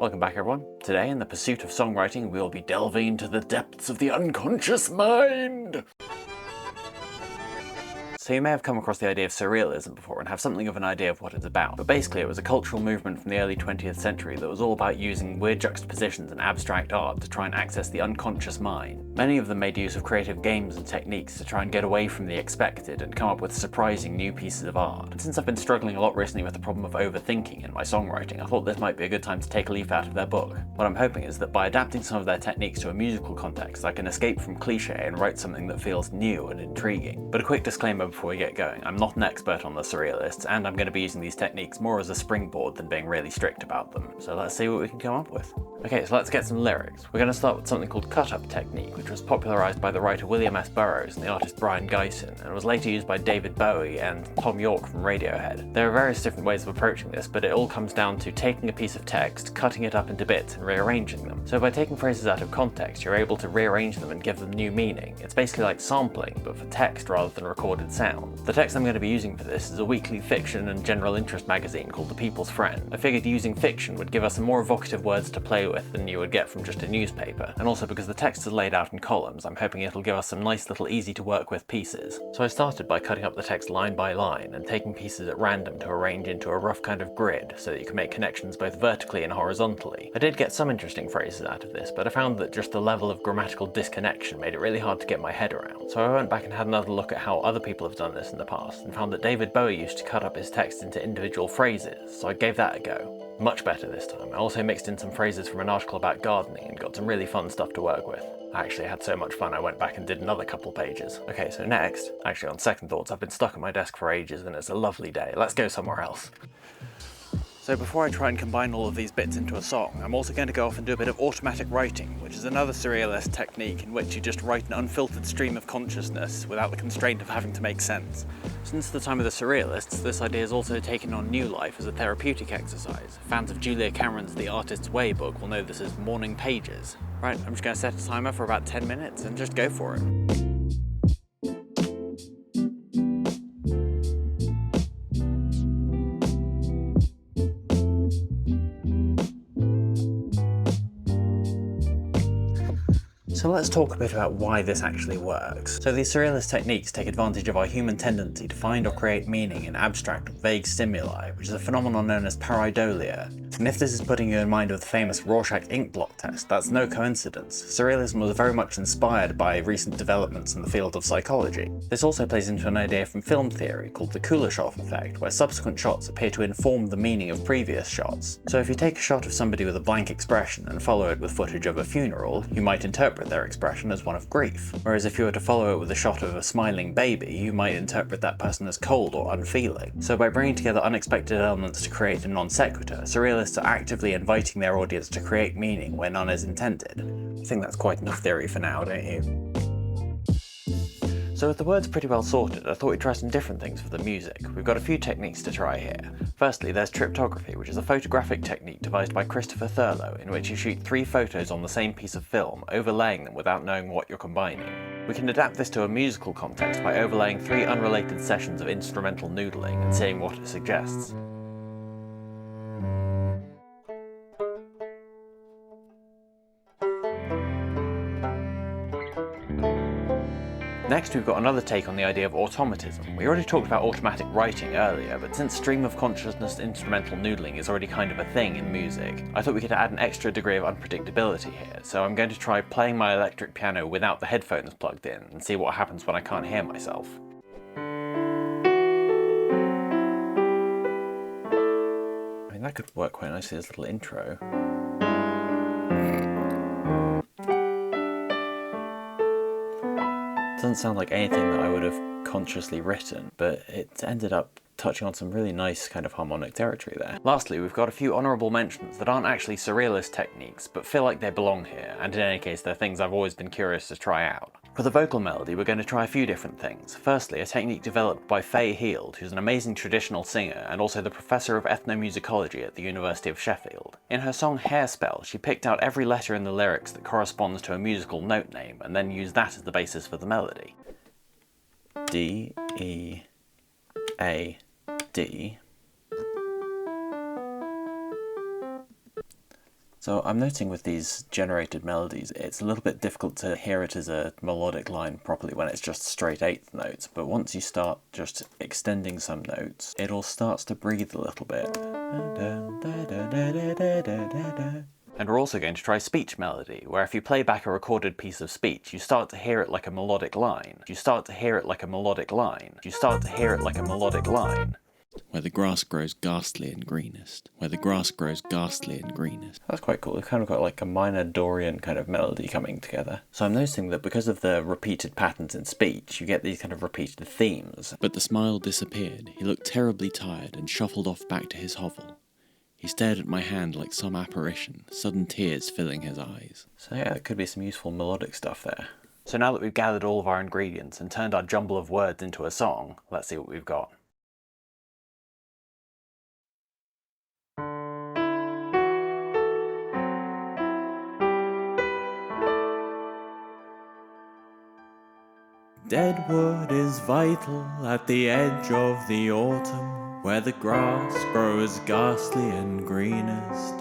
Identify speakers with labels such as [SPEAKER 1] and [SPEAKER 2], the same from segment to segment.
[SPEAKER 1] Welcome back everyone. Today in the pursuit of songwriting we will be delving into the depths of the unconscious mind! So you may have come across the idea of Surrealism before and have something of an idea of what it's about, but basically it was a cultural movement from the early 20th century that was all about using weird juxtapositions and abstract art to try and access the unconscious mind. Many of them made use of creative games and techniques to try and get away from the expected and come up with surprising new pieces of art. And since I've been struggling a lot recently with the problem of overthinking in my songwriting, I thought this might be a good time to take a leaf out of their book. What I'm hoping is that by adapting some of their techniques to a musical context, I can escape from cliché and write something that feels new and intriguing. But a quick disclaimer before we get going, I'm not an expert on the Surrealists, and I'm going to be using these techniques more as a springboard than being really strict about them. So let's see what we can come up with. Okay, so let's get some lyrics. We're going to start with something called cut-up technique, which was popularised by the writer William S. Burroughs and the artist Brian Gysin, and was later used by David Bowie and Tom York from Radiohead. There are various different ways of approaching this, but it all comes down to taking a piece of text, cutting it up into bits, and rearranging them. So by taking phrases out of context, you're able to rearrange them and give them new meaning. It's basically like sampling, but for text rather than recorded sound. The text I'm going to be using for this is a weekly fiction and general interest magazine called The People's Friend. I figured using fiction would give us some more evocative words to play with than you would get from just a newspaper, and also because the text is laid out in columns, I'm hoping it'll give us some nice little easy to work with pieces. So I started by cutting up the text line by line and taking pieces at random to arrange into a rough kind of grid so that you can make connections both vertically and horizontally. I did get some interesting phrases out of this, but I found that just the level of grammatical disconnection made it really hard to get my head around. So I went back and had another look at how other people have done this in the past, and found that David Bowie used to cut up his text into individual phrases, so I gave that a go. Much better this time. I also mixed in some phrases from an article about gardening and got some really fun stuff to work with. I actually had so much fun I went back and did another couple pages. Okay, so next, actually on second thoughts, I've been stuck at my desk for ages and it's a lovely day. Let's go somewhere else. So before I try and combine all of these bits into a song, I'm also going to go off and do a bit of automatic writing, which is another surrealist technique in which you just write an unfiltered stream of consciousness without the constraint of having to make sense. Since the time of the Surrealists, this idea has also taken on new life as a therapeutic exercise. Fans of Julia Cameron's The Artist's Way book will know this as morning pages. Right, I'm just going to set a timer for about 10 minutes and just go for it. So let's talk a bit about why this actually works. So these surrealist techniques take advantage of our human tendency to find or create meaning in abstract, vague stimuli, which is a phenomenon known as pareidolia. And if this is putting you in mind of the famous Rorschach ink blot test, that's no coincidence. Surrealism was very much inspired by recent developments in the field of psychology. This also plays into an idea from film theory called the Kuleshov effect, where subsequent shots appear to inform the meaning of previous shots. So if you take a shot of somebody with a blank expression and follow it with footage of a funeral, you might interpret their expression as one of grief. Whereas if you were to follow it with a shot of a smiling baby, you might interpret that person as cold or unfeeling. So by bringing together unexpected elements to create a non sequitur, surrealists are actively inviting their audience to create meaning where none is intended. I think that's quite enough theory for now, don't you? So with the words pretty well sorted, I thought we'd try some different things for the music. We've got a few techniques to try here. Firstly, there's triptography, which is a photographic technique devised by Christopher Thurlow, in which you shoot 3 photos on the same piece of film, overlaying them without knowing what you're combining. We can adapt this to a musical context by overlaying 3 unrelated sessions of instrumental noodling and seeing what it suggests. Next, we've got another take on the idea of automatism. We already talked about automatic writing earlier, but since stream of consciousness instrumental noodling is already kind of a thing in music, I thought we could add an extra degree of unpredictability here, so I'm going to try playing my electric piano without the headphones plugged in, and see what happens when I can't hear myself. I mean, that could work quite nicely as a little intro. Doesn't sound like anything that I would have consciously written, but it ended up touching on some really nice kind of harmonic territory there. Lastly, we've got a few honourable mentions that aren't actually surrealist techniques, but feel like they belong here, and in any case they're things I've always been curious to try out. For the vocal melody, we're going to try a few different things. Firstly, a technique developed by Faye Heald, who's an amazing traditional singer and also the professor of ethnomusicology at the University of Sheffield. In her song Hairspell, she picked out every letter in the lyrics that corresponds to a musical note name and then used that as the basis for the melody. D, E, A, D, So I'm noticing with these generated melodies, it's a little bit difficult to hear it as a melodic line properly when it's just straight eighth notes, but once you start just extending some notes, it all starts to breathe a little bit. And we're also going to try speech melody, where if you play back a recorded piece of speech, you start to hear it like a melodic line. You start to hear it like a melodic line. You start to hear it like a melodic line.
[SPEAKER 2] Where the grass grows ghastly and greenest. Where the grass grows ghastly and greenest.
[SPEAKER 1] That's quite cool. We've kind of got like a minor Dorian kind of melody coming together. So I'm noticing that because of the repeated patterns in speech, you get these kind of repeated themes.
[SPEAKER 2] But the smile disappeared. He looked terribly tired and shuffled off back to his hovel. He stared at my hand like some apparition, sudden tears filling his eyes.
[SPEAKER 1] So yeah, there could be some useful melodic stuff there. So now that we've gathered all of our ingredients and turned our jumble of words into a song, let's see what we've got.
[SPEAKER 2] Dead wood is vital at the edge of the autumn, where the grass grows ghastly and greenest.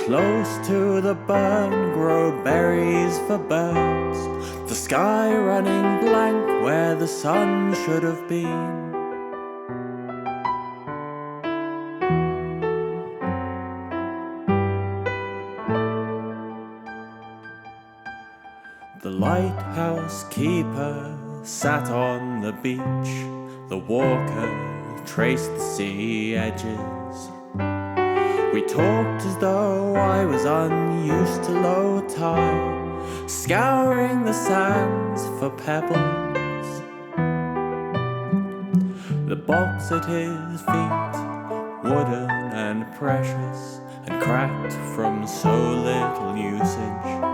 [SPEAKER 2] Close to the burn grow berries for birds, the sky running blank where the sun should have been. The lighthouse keeper sat on the beach, the walker traced the sea edges. We talked as though I was unused to low tide, scouring the sands for pebbles. The box at his feet, wooden and precious, and cracked from so little usage.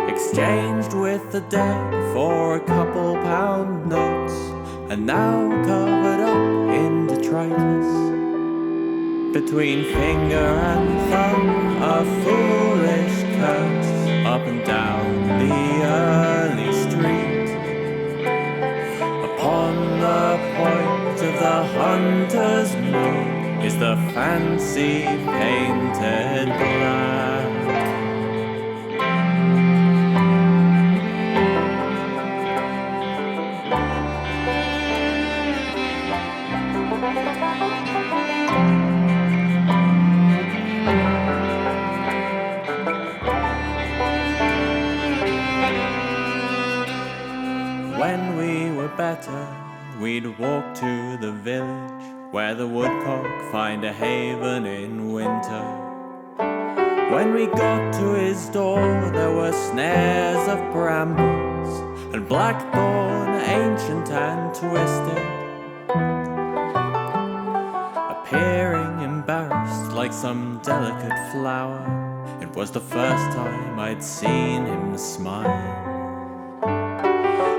[SPEAKER 2] Exchanged with the dead for a couple pound notes, and now covered up in detritus. Between finger and thumb, a foolish curse up and down the early street. Upon the point of the hunter's moon is the fancy painted black. When we were better, we'd walk to the village, where the woodcock find a haven in winter. When we got to his door, there were snares of brambles and blackthorn, ancient and twisted. Appearing embarrassed like some delicate flower, it was the first time I'd seen him smile.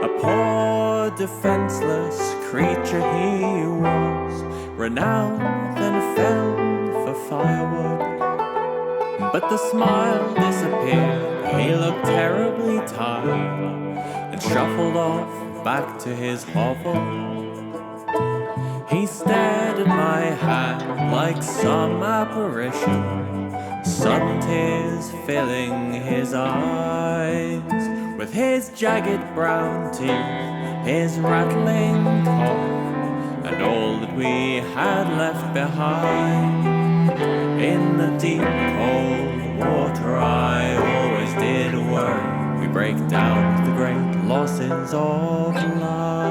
[SPEAKER 2] A poor, defenseless creature he was, renowned and fell for firewood. But the smile disappeared, he looked terribly tired, and shuffled off back to his hovel. He stared at my hand like some apparition, sudden tears filling his eyes. With his jagged brown teeth, his rattling cough, and all that we had left behind. In the deep cold water I always did worry, we break down the great losses of life.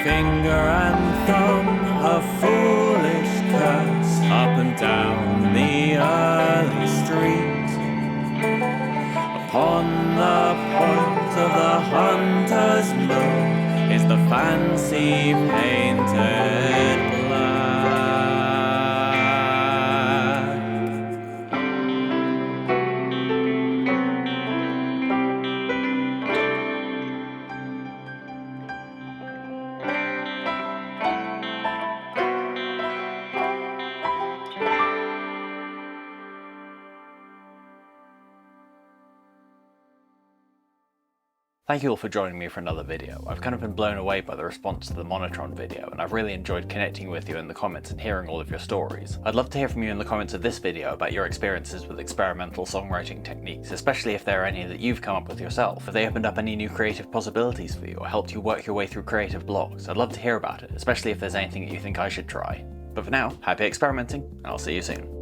[SPEAKER 2] Finger and thumb, a foolish curse up and down the early street. Upon the point of the hunter's moon is the fancy painted black.
[SPEAKER 1] Thank you all for joining me for another video. I've kind of been blown away by the response to the Monotron video, and I've really enjoyed connecting with you in the comments and hearing all of your stories. I'd love to hear from you in the comments of this video about your experiences with experimental songwriting techniques, especially if there are any that you've come up with yourself. Have they opened up any new creative possibilities for you, or helped you work your way through creative blocks? I'd love to hear about it, especially if there's anything that you think I should try. But for now, happy experimenting, and I'll see you soon.